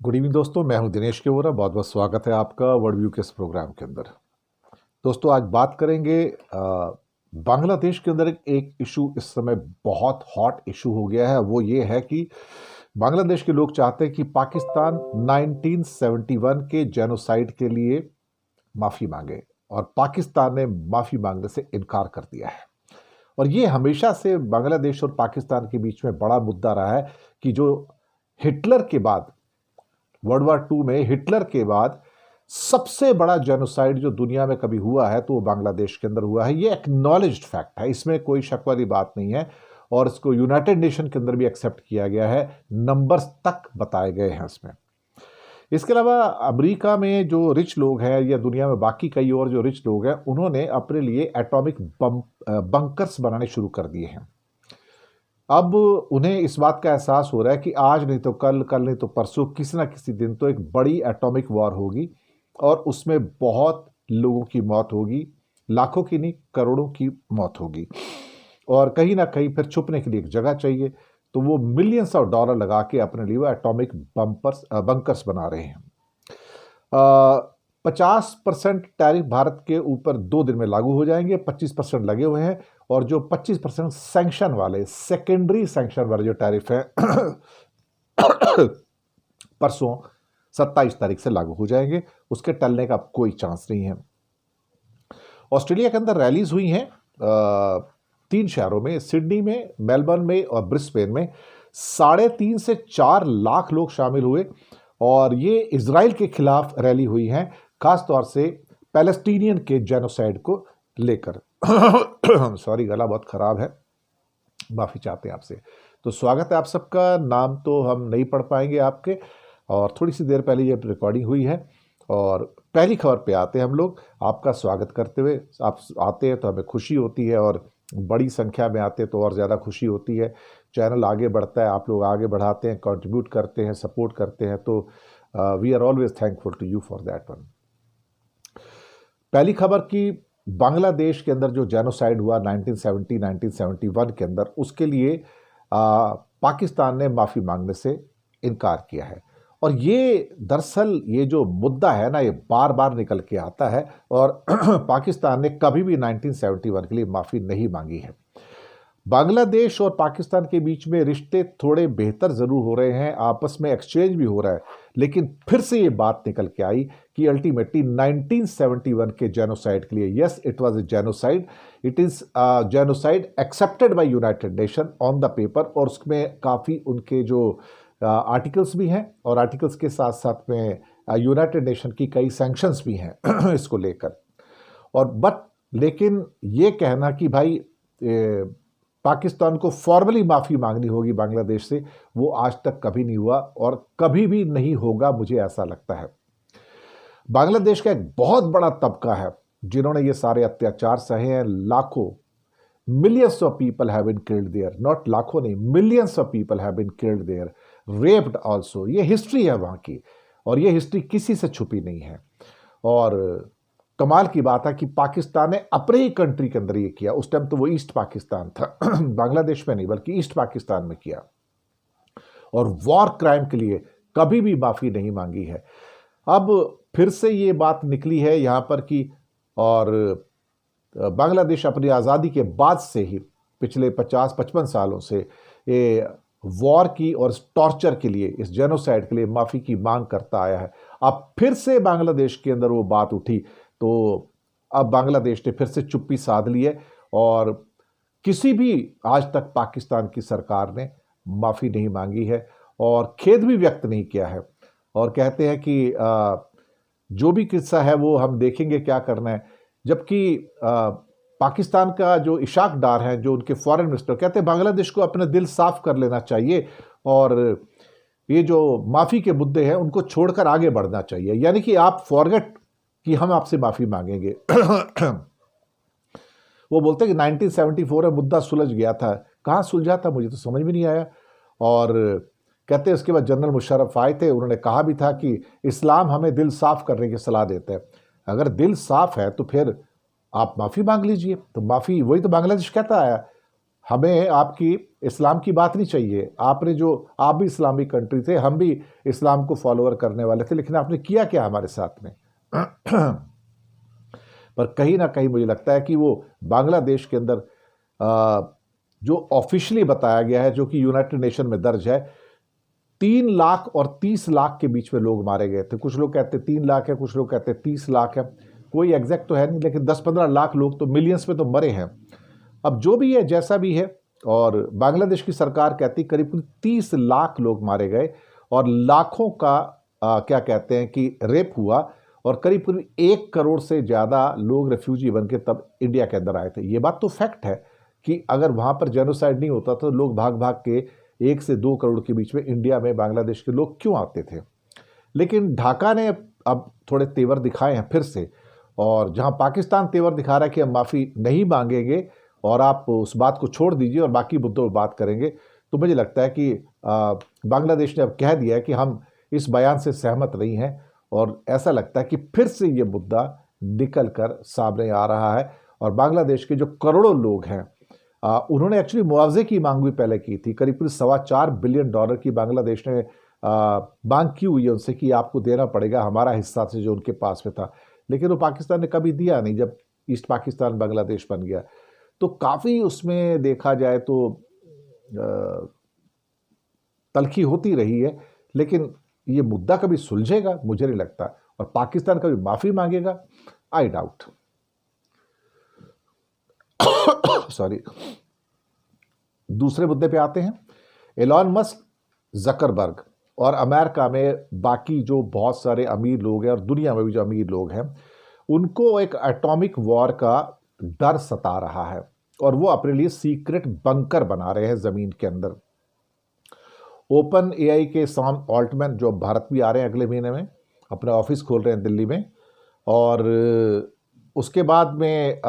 Good evening दोस्तों, मैं हूं दिनेश केवरा। बहुत बहुत स्वागत है आपका वर्ल्ड व्यू के इस प्रोग्राम के अंदर। दोस्तों, आज बात करेंगे बांग्लादेश के अंदर एक इशू इस समय बहुत हॉट इशू हो गया है। वो ये है कि बांग्लादेश के लोग चाहते हैं कि पाकिस्तान 1971 के जेनोसाइड के लिए माफ़ी मांगे, और पाकिस्तान ने माफ़ी मांगने से इनकार कर दिया है। और ये हमेशा से बांग्लादेश और पाकिस्तान के बीच में बड़ा मुद्दा रहा है कि जो हिटलर के बाद, वर्ल्ड वार टू में हिटलर के बाद सबसे बड़ा जेनोसाइड जो दुनिया में कभी हुआ है तो वो बांग्लादेश के अंदर हुआ है। ये एक्नॉलेज्ड फैक्ट है, इसमें कोई शक वाली बात नहीं है, और इसको यूनाइटेड नेशन के अंदर भी एक्सेप्ट किया गया है। नंबर्स तक बताए गए हैं इसमें। इसके अलावा अमेरिका में जो रिच लोग हैं या दुनिया में बाकी कई और जो रिच लोग हैं, उन्होंने अपने लिए एटॉमिक बंकर्स बनाने शुरू कर दिए हैं। अब उन्हें इस बात का एहसास हो रहा है कि आज नहीं तो कल, कल नहीं तो परसों, किसी ना किसी दिन तो एक बड़ी एटॉमिक वॉर होगी और उसमें बहुत लोगों की मौत होगी, लाखों की नहीं करोड़ों की मौत होगी। और कहीं ना कहीं फिर छुपने के लिए एक जगह चाहिए, तो वो मिलियंस ऑफ डॉलर लगा के अपने लिए वो एटॉमिक बंकर्स बना रहे हैं। 50% टैरिफ भारत के ऊपर 2 दिन में लागू हो जाएंगे, 25% लगे हुए हैं, और जो 25% सैंक्शन वाले, सेकेंडरी सैंक्शन वाले जो टैरिफ हैं परसों 27 तारीख से लागू हो जाएंगे। उसके टलने का कोई चांस नहीं है। ऑस्ट्रेलिया के अंदर रैलीज हुई हैं 3 शहरों में, सिडनी में, मेलबर्न में और ब्रिस्बेन में। 3.5 से 4 लाख लोग शामिल हुए, और ये इजराइल के खिलाफ रैली हुई है, खास तौर से पैलेस्टीनियन के जेनोसाइड को लेकर। सॉरी, गला बहुत खराब है, माफ़ी चाहते हैं आपसे। तो स्वागत है आप सबका। नाम तो हम नहीं पढ़ पाएंगे आपके, और थोड़ी सी देर पहले ये रिकॉर्डिंग हुई है। और पहली खबर पे आते हैं हम लोग, आपका स्वागत करते हुए। आप आते हैं तो हमें खुशी होती है, और बड़ी संख्या में आते हैं तो और ज़्यादा खुशी होती है। चैनल आगे बढ़ता है, आप लोग आगे बढ़ाते हैं, कंट्रीब्यूट करते हैं, सपोर्ट करते हैं, तो we are always thankful to you for that one. पहली खबर की, बांग्लादेश के अंदर जो जेनोसाइड हुआ 1971 के अंदर, उसके लिए पाकिस्तान ने माफ़ी मांगने से इनकार किया है। और ये दरअसल ये जो मुद्दा है ना, ये बार बार निकल के आता है, और पाकिस्तान ने कभी भी 1971 के लिए माफ़ी नहीं मांगी है। बांग्लादेश और पाकिस्तान के बीच में रिश्ते थोड़े बेहतर ज़रूर हो रहे हैं, आपस में एक्सचेंज भी हो रहा है, लेकिन फिर से ये बात निकल के आई कि अल्टीमेटली 1971 के जेनोसाइड के लिए, yes it was a genocide, it is genocide accepted by United nation on the paper. और उसमें काफ़ी उनके जो आर्टिकल्स भी हैं, और आर्टिकल्स के साथ साथ में यूनाइटेड नेशन की कई सैंक्शंस भी हैं इसको लेकर। और लेकिन ये कहना कि भाई पाकिस्तान को फॉर्मली माफ़ी मांगनी होगी बांग्लादेश से, वो आज तक कभी नहीं हुआ और कभी भी नहीं होगा, मुझे ऐसा लगता है। बांग्लादेश का एक बहुत बड़ा तबका है जिन्होंने ये सारे अत्याचार सहे हैं। लाखों, millions of people have been killed there, not लाखों नहीं, millions of people have been killed there, raped also. ये हिस्ट्री है वहाँ की, और ये हिस्ट्री किसी से छुपी नहीं है। और कमाल की बात है कि पाकिस्तान ने अपने ही कंट्री के अंदर ये किया। उस टाइम तो वो ईस्ट पाकिस्तान था बांग्लादेश में नहीं बल्कि ईस्ट पाकिस्तान में किया, और वॉर क्राइम के लिए कभी भी माफ़ी नहीं मांगी है। अब फिर से ये बात निकली है यहाँ पर कि, और बांग्लादेश अपनी आज़ादी के बाद से ही पिछले 50-55 सालों से ये वॉर की और टॉर्चर के लिए, इस जेनोसाइड के लिए माफ़ी की मांग करता आया है। अब फिर से बांग्लादेश के अंदर वो बात उठी, तो अब बांग्लादेश ने फिर से चुप्पी साध ली है, और किसी भी आज तक पाकिस्तान की सरकार ने माफ़ी नहीं मांगी है और खेद भी व्यक्त नहीं किया है। और कहते हैं कि जो भी किस्सा है वो हम देखेंगे क्या करना है। जबकि पाकिस्तान का जो इशाक डार है, जो उनके फॉरेन मिनिस्टर, कहते हैं बांग्लादेश को अपने दिल साफ कर लेना चाहिए, और ये जो माफ़ी के मुद्दे हैं उनको छोड़कर आगे बढ़ना चाहिए। यानी कि आप फॉरगेट कि हम आपसे माफ़ी मांगेंगे। वो बोलते हैं कि 1974 में मुद्दा सुलझ गया था। कहाँ सुलझा था, मुझे तो समझ में नहीं आया। और कहते हैं उसके बाद जनरल मुशर्रफ आए थे, उन्होंने कहा भी था कि इस्लाम हमें दिल साफ़ करने की सलाह देता है। अगर दिल साफ़ है तो फिर आप माफ़ी मांग लीजिए। तो माफ़ी, वही तो बांग्लादेश कहता है, हमें आपकी इस्लाम की बात नहीं चाहिए। आपने जो, आप भी इस्लामिक कंट्री थे, हम भी इस्लाम को फॉलोअर करने वाले थे, लेकिन आपने किया क्या हमारे साथ में? पर कहीं ना कहीं मुझे लगता है कि वो बांग्लादेश के अंदर जो ऑफिशियली बताया गया है, जो कि यूनाइटेड नेशन में दर्ज है, 3 लाख और 30 लाख के बीच में लोग मारे गए थे। कुछ लोग कहते हैं 3 लाख है, कुछ लोग कहते हैं 30 लाख है, कोई एग्जैक्ट तो है नहीं, लेकिन 10-15 लाख लोग तो मिलियंस में तो मरे हैं। अब जो भी है, जैसा भी है, और बांग्लादेश की सरकार कहती करीब 30 लाख लोग मारे गए और लाखों का क्या कहते हैं कि रेप हुआ, और करीब 1 करोड़ से ज़्यादा लोग रेफ्यूजी बन के तब इंडिया के अंदर आए थे। ये बात तो फैक्ट है कि अगर वहाँ पर जेनोसाइड नहीं होता तो लोग भाग भाग के 1 से 2 करोड़ के बीच में इंडिया में बांग्लादेश के लोग क्यों आते थे। लेकिन ढाका ने अब थोड़े तेवर दिखाए हैं फिर से, और जहाँ पाकिस्तान तेवर दिखा रहा है कि हम माफ़ी नहीं मांगेंगे और आप उस बात को छोड़ दीजिए और बाकी मुद्दों पर बात करेंगे, तो मुझे लगता है कि बांग्लादेश ने अब कह दिया है कि हम इस बयान से सहमत नहीं हैं, और ऐसा लगता है कि फिर से ये मुद्दा निकल कर सामने आ रहा है। और बांग्लादेश के जो करोड़ों लोग हैं, उन्होंने एक्चुअली मुआवजे की मांग भी पहले की थी। करीब $4.25 बिलियन की बांग्लादेश ने मांग की हुई है उनसे कि आपको देना पड़ेगा हमारा हिस्सा से जो उनके पास में था, लेकिन वो पाकिस्तान ने कभी दिया नहीं जब ईस्ट पाकिस्तान बांग्लादेश बन गया। तो काफ़ी उसमें देखा जाए तो तलखी होती रही है, लेकिन ये मुद्दा कभी सुलझेगा मुझे नहीं लगता, और पाकिस्तान कभी माफ़ी मांगेगा, आई डाउट। सॉरी। दूसरे मुद्दे पे आते हैं। एलॉन मस्क, जकरबर्ग और अमेरिका में बाकी जो बहुत सारे अमीर लोग हैं और दुनिया में भी जो अमीर लोग हैं, उनको एक एटॉमिक वॉर का डर सता रहा है, और वो अपने लिए सीक्रेट बंकर बना रहे हैं ज़मीन के अंदर। ओपन एआई के सैम ऑल्टमैन जो भारत भी आ रहे हैं अगले महीने में, अपना ऑफिस खोल रहे हैं दिल्ली में, और उसके बाद में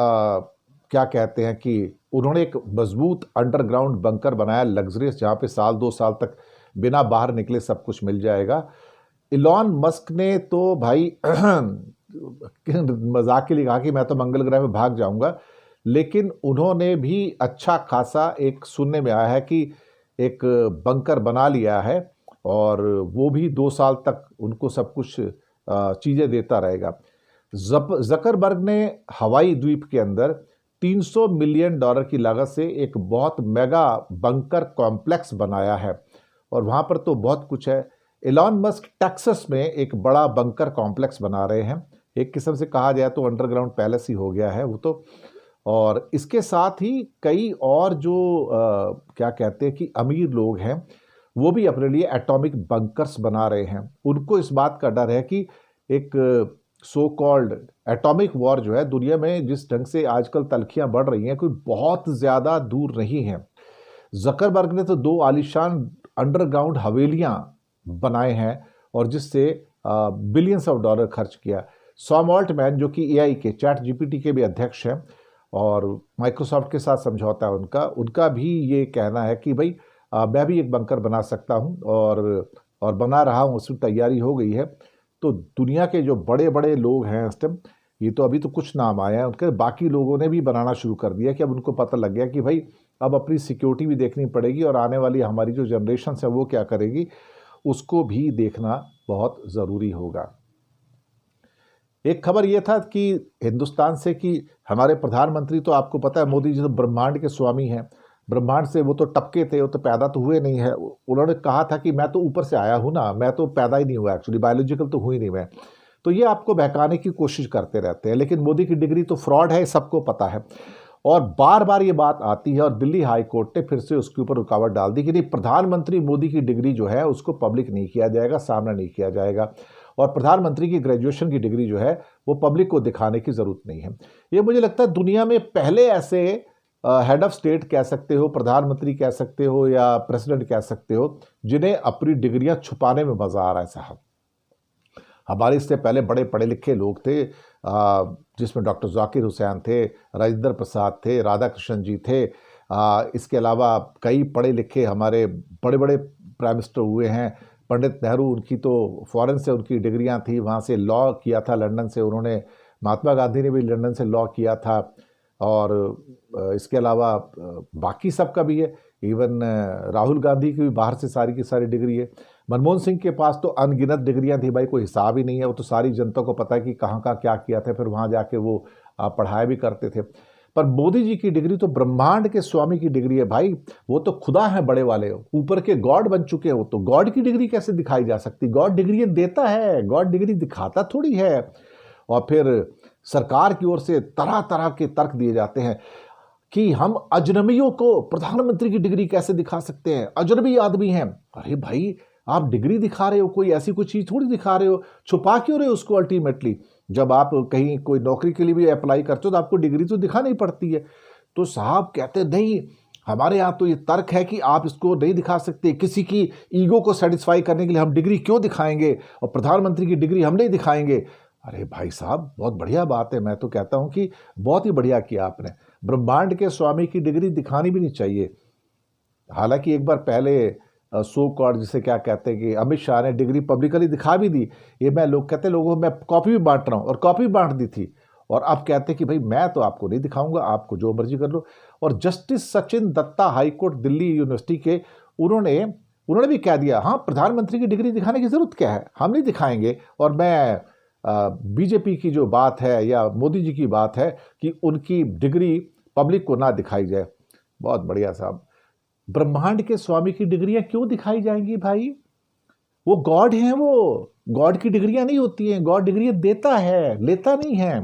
क्या कहते हैं कि उन्होंने एक मजबूत अंडरग्राउंड बंकर बनाया, लग्जरियस, जहाँ पे 1-2 साल तक बिना बाहर निकले सब कुछ मिल जाएगा। इलॉन मस्क ने तो भाई मजाक के लिए कहा कि मैं तो मंगल ग्रह में भाग जाऊंगा, लेकिन उन्होंने भी अच्छा खासा एक सुनने में आया है कि एक बंकर बना लिया है, और वो भी 2 साल तक उनको सब कुछ चीज़ें देता रहेगा। जकरबर्ग ने हवाई द्वीप के अंदर $300 मिलियन की लागत से एक बहुत मेगा बंकर कॉम्प्लेक्स बनाया है, और वहाँ पर तो बहुत कुछ है। एलॉन मस्क टेक्सास में एक बड़ा बंकर कॉम्प्लेक्स बना रहे हैं, एक किस्म से कहा जाए तो अंडरग्राउंड पैलेस ही हो गया है वो तो। और इसके साथ ही कई और जो क्या कहते हैं कि अमीर लोग हैं, वो भी अपने लिए एटॉमिक बंकर्स बना रहे हैं। उनको इस बात का डर है कि एक सो कॉल्ड एटॉमिक वॉर जो है दुनिया में जिस ढंग से आजकल तलखियां बढ़ रही हैं, कोई बहुत ज़्यादा दूर नहीं है। जकरबर्ग ने तो 2 आलीशान अंडरग्राउंड हवेलियां बनाए हैं, और जिससे बिलियंस ऑफ डॉलर खर्च किया। सैम ऑल्टमैन जो कि एआई के चैट जीपीटी के भी अध्यक्ष हैं और माइक्रोसॉफ्ट के साथ समझौता है उनका भी ये कहना है कि भाई मैं भी एक बंकर बना सकता हूँ, और बना रहा हूँ, उसमें तैयारी हो गई है। तो दुनिया के जो बड़े बड़े लोग हैं इस टाइम, ये तो अभी तो कुछ नाम आए हैं उनके, बाकी लोगों ने भी बनाना शुरू कर दिया कि अब उनको पता लग गया कि भाई अब अपनी सिक्योरिटी भी देखनी पड़ेगी, और आने वाली हमारी जो जनरेशन है वो क्या करेगी, उसको भी देखना बहुत ज़रूरी होगा। एक खबर ये था कि हिंदुस्तान से कि हमारे प्रधानमंत्री, तो आपको पता है मोदी जी तो ब्रह्मांड के स्वामी हैं, ब्रह्मांड से वो तो टपके थे, वो तो पैदा तो हुए नहीं है। उन्होंने कहा था कि मैं तो ऊपर से आया हूँ ना, मैं तो पैदा ही नहीं हुआ, एक्चुअली बायोलॉजिकल तो हुई नहीं मैं। तो ये आपको बहकाने की कोशिश करते रहते हैं, लेकिन मोदी की डिग्री तो फ्रॉड है, सबको पता है, और बार बार ये बात आती है, और दिल्ली हाई कोर्ट ने फिर से उसके ऊपर रुकावट डाल दी कि नहीं, प्रधानमंत्री मोदी की डिग्री जो है उसको पब्लिक नहीं किया जाएगा, सामना नहीं किया जाएगा, और प्रधानमंत्री की ग्रेजुएशन की डिग्री जो है वो पब्लिक को दिखाने की ज़रूरत नहीं है। ये मुझे लगता है दुनिया में पहले ऐसे हेड ऑफ स्टेट कह सकते हो, प्रधानमंत्री कह सकते हो, या प्रेसिडेंट कह सकते हो, जिन्हें अपनी डिग्रियां छुपाने में मज़ा आ रहा है साहब। हमारे इससे पहले बड़े पढ़े लिखे लोग थे, जिसमें डॉक्टर जाकिर हुसैन थे, राजेंद्र प्रसाद थे, राधा कृष्णन जी थे, इसके अलावा कई पढ़े लिखे हमारे बड़े बड़े प्राइम मिनिस्टर हुए हैं। पंडित नेहरू, उनकी तो फॉरेन से उनकी डिग्रियां थी, वहाँ से लॉ किया था लंदन से उन्होंने। महात्मा गांधी ने भी लंदन से लॉ किया था, और इसके अलावा बाकी सबका भी है। इवन राहुल गांधी की भी बाहर से सारी की सारी डिग्री है। मनमोहन सिंह के पास तो अनगिनत डिग्रियां थी भाई, कोई हिसाब ही नहीं है। वो तो सारी जनता को पता है कि कहाँ कहाँ क्या किया था, फिर वहाँ जाके वो पढ़ाया भी करते थे। पर मोदी जी की डिग्री तो ब्रह्मांड के स्वामी की डिग्री है भाई। वो तो खुदा है बड़े वाले, ऊपर के गॉड बन चुके हैं। वो तो गॉड की डिग्री कैसे दिखाई जा सकती? गॉड डिग्री देता है, गॉड डिग्री दिखाता थोड़ी है। और फिर सरकार की ओर से तरह तरह के तर्क दिए जाते हैं कि हम अजनबियों को प्रधानमंत्री की डिग्री कैसे दिखा सकते हैं, अजनबी आदमी हैं। अरे भाई, आप डिग्री दिखा रहे हो, कोई ऐसी कोई चीज थोड़ी दिखा रहे हो, छुपा क्यों रहे हो उसको? अल्टीमेटली जब आप कहीं कोई नौकरी के लिए भी अप्लाई करते हो तो आपको डिग्री तो दिखानी पड़ती है। तो साहब कहते नहीं, हमारे यहाँ तो ये तर्क है कि आप इसको नहीं दिखा सकते, किसी की ईगो को सेटिस्फाई करने के लिए हम डिग्री क्यों दिखाएंगे, और प्रधानमंत्री की डिग्री हम नहीं दिखाएंगे। अरे भाई साहब, बहुत बढ़िया बात है। मैं तो कहता हूं कि बहुत ही बढ़िया किया आपने। ब्रह्मांड के स्वामी की डिग्री दिखानी भी नहीं चाहिए। हालांकि एक बार पहले सो कॉल्ड जिसे क्या कहते हैं कि अमित शाह ने डिग्री पब्लिकली दिखा भी दी। ये मैं लोग कहते लोगों को मैं कॉपी भी बांट रहा हूँ, और कॉपी बांट दी थी। और अब कहते कि भाई मैं तो आपको नहीं दिखाऊंगा, आपको जो मर्जी कर लो। और justice Sachin Datta high court Delhi university के, उन्होंने भी कह दिया, हाँ प्रधानमंत्री की डिग्री दिखाने की जरूरत क्या है, हम नहीं दिखाएंगे। और मैं बीजेपी की जो बात है या मोदी जी की बात है कि उनकी डिग्री पब्लिक को ना दिखाई जाए, बहुत बढ़िया साहब। ब्रह्मांड के स्वामी की डिग्रियां क्यों दिखाई जाएंगी भाई? वो गॉड हैं, वो गॉड की डिग्रियां नहीं होती हैं। गॉड डिग्रियां देता है, लेता नहीं है।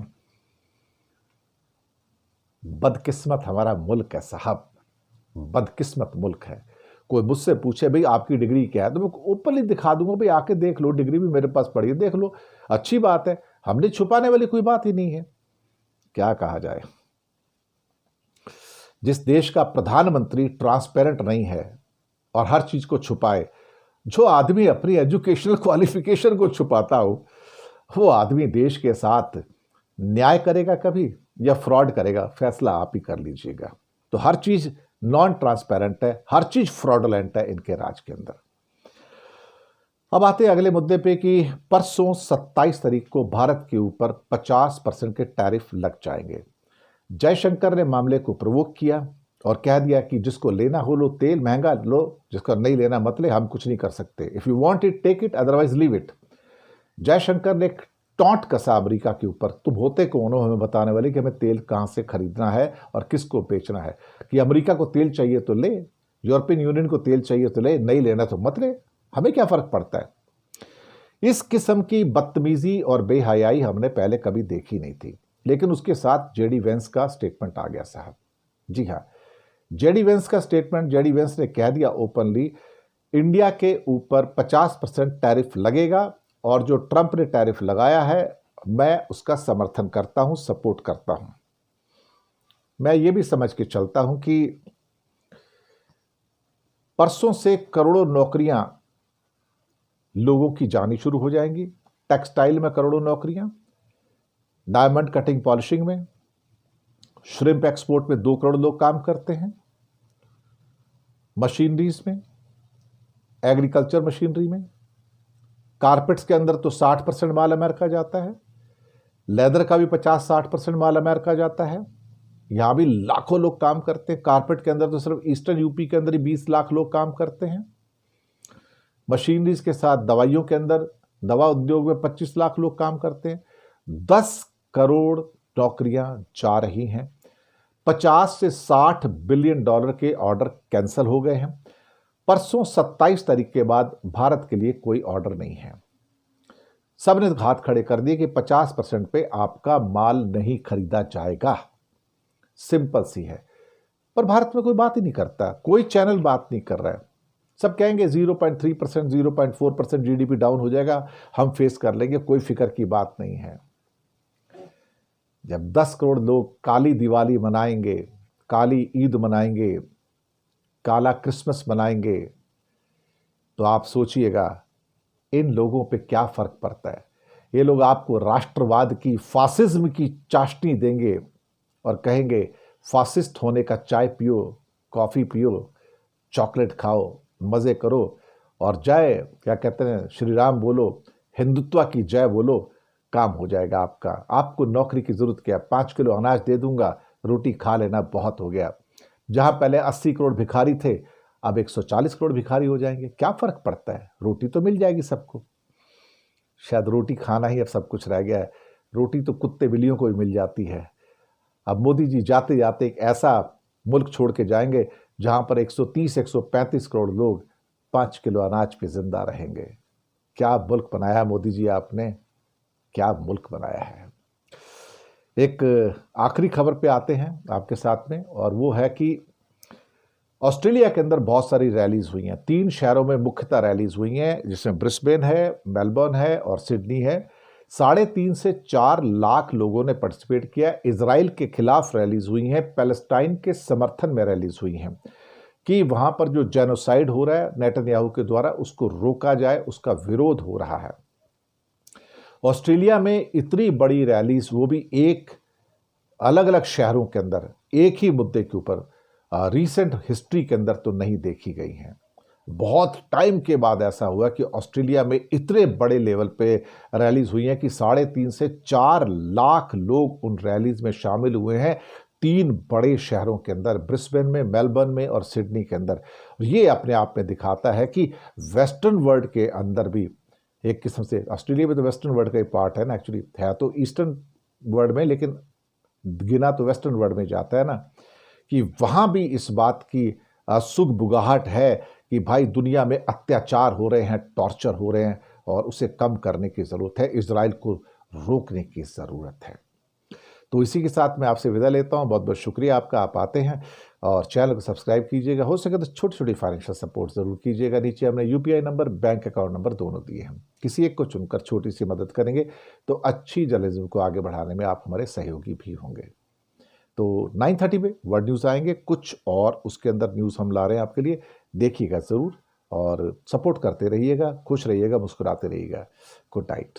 बदकिस्मत हमारा मुल्क है साहब, बदकिस्मत मुल्क है। कोई मुझसे पूछे भाई आपकी डिग्री क्या है, तो मैं ओपनली दिखा दूंगा, भाई आके देख लो, डिग्री भी मेरे पास पड़ी है, देख लो, अच्छी बात है। हमने छुपाने वाली कोई बात ही नहीं है। क्या कहा जाए, जिस देश का प्रधानमंत्री ट्रांसपेरेंट नहीं है और हर चीज को छुपाए, जो आदमी अपनी एजुकेशनल क्वालिफिकेशन को छुपाता हो, वो आदमी देश के साथ न्याय करेगा कभी या फ्रॉड करेगा? फैसला आप ही कर लीजिएगा। तो हर चीज नॉन ट्रांसपेरेंट है, हर चीज फ्रॉडलेंट है इनके राज के अंदर। अब आते हैं अगले मुद्दे पे कि परसों 27 तारीख को भारत के ऊपर 50% के टैरिफ लग जाएंगे। जयशंकर ने मामले को प्रवोक किया और कह दिया कि जिसको लेना हो लो, तेल महंगा लो, जिसको नहीं लेना मत ले, हम कुछ नहीं कर सकते। If you want it take it, otherwise leave it. Jaishankar ने एक टॉन्ट कसा अमेरिका के ऊपर। तुम होते कौन हो हमें बताने वाले कि हमें तेल कहां से खरीदना है और किसको बेचना है? कि अमेरिका को तेल चाहिए तो ले, यूरोपियन यूनियन को तेल चाहिए तो ले, नहीं लेना तो मत ले, हमें क्या फर्क पड़ता है? इस किस्म की बदतमीजी और बेहयाई हमने पहले कभी देखी नहीं थी। लेकिन उसके साथ जेडी वेंस का स्टेटमेंट आ गया साहब। जी हाँ, जेडी वेंस का स्टेटमेंट। जेडी वेंस ने कह दिया ओपनली, इंडिया के ऊपर 50% टैरिफ लगेगा, और जो ट्रंप ने टैरिफ लगाया है मैं उसका समर्थन करता हूं, सपोर्ट करता हूं। मैं ये भी समझ के चलता हूं कि परसों से करोड़ों नौकरियां लोगों की जानी शुरू हो जाएंगी। टेक्सटाइल में करोड़ों नौकरियां, डायमंड कटिंग पॉलिशिंग में, श्रिम्प एक्सपोर्ट में 2 करोड़ लोग काम करते हैं, मशीनरीज में, एग्रीकल्चर मशीनरी में, कारपेट्स के अंदर तो 60% माल अमेरिका जाता है, लेदर का भी 50-60% माल अमेरिका जाता है। यहां भी लाखों लोग काम करते हैं। कारपेट के अंदर तो सिर्फ ईस्टर्न यूपी के अंदर ही 20 लाख लोग काम करते हैं। मशीनरीज के साथ दवाइयों के अंदर, दवा उद्योग में 25 लाख लोग काम करते हैं। 10 करोड़ नौकरियां जा रही हैं। 50 से 60 बिलियन डॉलर के ऑर्डर कैंसिल हो गए हैं। परसों 27 तारीख के बाद भारत के लिए कोई ऑर्डर नहीं है। सबने हाथ खड़े कर दिए कि 50% पे आपका माल नहीं खरीदा जाएगा। सिंपल सी है। पर भारत में कोई बात ही नहीं करता, कोई चैनल बात नहीं कर रहा है। सब कहेंगे 0.3%, 0.4% जीडीपी डाउन हो जाएगा, हम फेस कर लेंगे, कोई फिक्र की बात नहीं है। जब 10 करोड़ लोग काली दिवाली मनाएंगे, काली ईद मनाएंगे, काला क्रिसमस मनाएंगे, तो आप सोचिएगा इन लोगों पे क्या फर्क पड़ता है। ये लोग आपको राष्ट्रवाद की, फासिज्म की चाशनी देंगे और कहेंगे फासिस्ट होने का चाय पियो, कॉफी पियो, चॉकलेट खाओ, मजे करो, और जय क्या कहते हैं, श्री राम बोलो, हिंदुत्व की जय बोलो, काम हो जाएगा आपका। आपको नौकरी की जरूरत क्या है? 5 किलो अनाज दे दूंगा, रोटी खा लेना, बहुत हो गया। जहां पहले 80 करोड़ भिखारी थे, अब 140 करोड़ भिखारी हो जाएंगे। क्या फर्क पड़ता है, रोटी तो मिल जाएगी सबको। शायद रोटी खाना ही अब सब कुछ रह गया है। रोटी तो कुत्ते बिल्लियों को भी मिल जाती है। अब मोदी जी जाते जाते एक ऐसा मुल्क छोड़ के जाएंगे जहां पर 130-135 करोड़ लोग 5 किलो अनाज पे जिंदा रहेंगे। क्या मुल्क बनाया है मोदी जी आपने, क्या मुल्क बनाया है। एक आखिरी खबर पे आते हैं आपके साथ में, और वो है कि ऑस्ट्रेलिया के अंदर बहुत सारी रैलीज हुई हैं। 3 शहरों में मुख्यतः रैलीज हुई हैं, जिसमें ब्रिस्बेन है, मेलबर्न है और सिडनी है। 3.5 से 4 लाख लोगों ने पार्टिसिपेट किया। इजराइल के खिलाफ रैलीज हुई हैं, पैलेस्टाइन के समर्थन में रैलीज हुई हैं कि वहां पर जो जेनोसाइड हो रहा है नेतन्याहू के द्वारा, उसको रोका जाए, उसका विरोध हो रहा है। ऑस्ट्रेलिया में इतनी बड़ी रैलीज, वो भी एक अलग अलग शहरों के अंदर एक ही मुद्दे के ऊपर, रीसेंट हिस्ट्री के अंदर तो नहीं देखी गई हैं। बहुत टाइम के बाद ऐसा हुआ कि ऑस्ट्रेलिया में इतने बड़े लेवल पे रैलीज हुई हैं कि 3.5 से 4 लाख लोग उन रैलीज में शामिल हुए हैं, 3 बड़े शहरों के अंदर, ब्रिस्बेन में, मेलबर्न में और सिडनी के अंदर। ये अपने आप में दिखाता है कि वेस्टर्न वर्ल्ड के अंदर भी एक किस्म से, ऑस्ट्रेलिया में तो वेस्टर्न वर्ल्ड का ही पार्ट है ना, एक्चुअली है तो ईस्टर्न वर्ल्ड में, लेकिन गिना तो वेस्टर्न वर्ल्ड में जाता है ना, कि वहां भी इस बात की सुगबुगाहट है कि भाई दुनिया में अत्याचार हो रहे हैं, टॉर्चर हो रहे हैं, और उसे कम करने की ज़रूरत है, इजराइल को रोकने की ज़रूरत है। तो इसी के साथ मैं आपसे विदा लेता हूं। बहुत बहुत शुक्रिया आपका, आप आते हैं और चैनल को सब्सक्राइब कीजिएगा। हो सके तो छोटी छोटी फाइनेंशियल सपोर्ट ज़रूर कीजिएगा। नीचे हमने UPI number, bank account number दोनों दिए हैं। किसी एक को चुनकर छोटी सी मदद करेंगे तो अच्छी जर्नलिज्म को आगे बढ़ाने में आप हमारे सहयोगी भी होंगे। तो 9:30 में वर्ल्ड न्यूज़ आएंगे कुछ, और उसके अंदर न्यूज़ हम ला रहे हैं आपके लिए, देखिएगा ज़रूर और सपोर्ट करते रहिएगा, खुश रहिएगा, मुस्कुराते रहिएगा। Good night.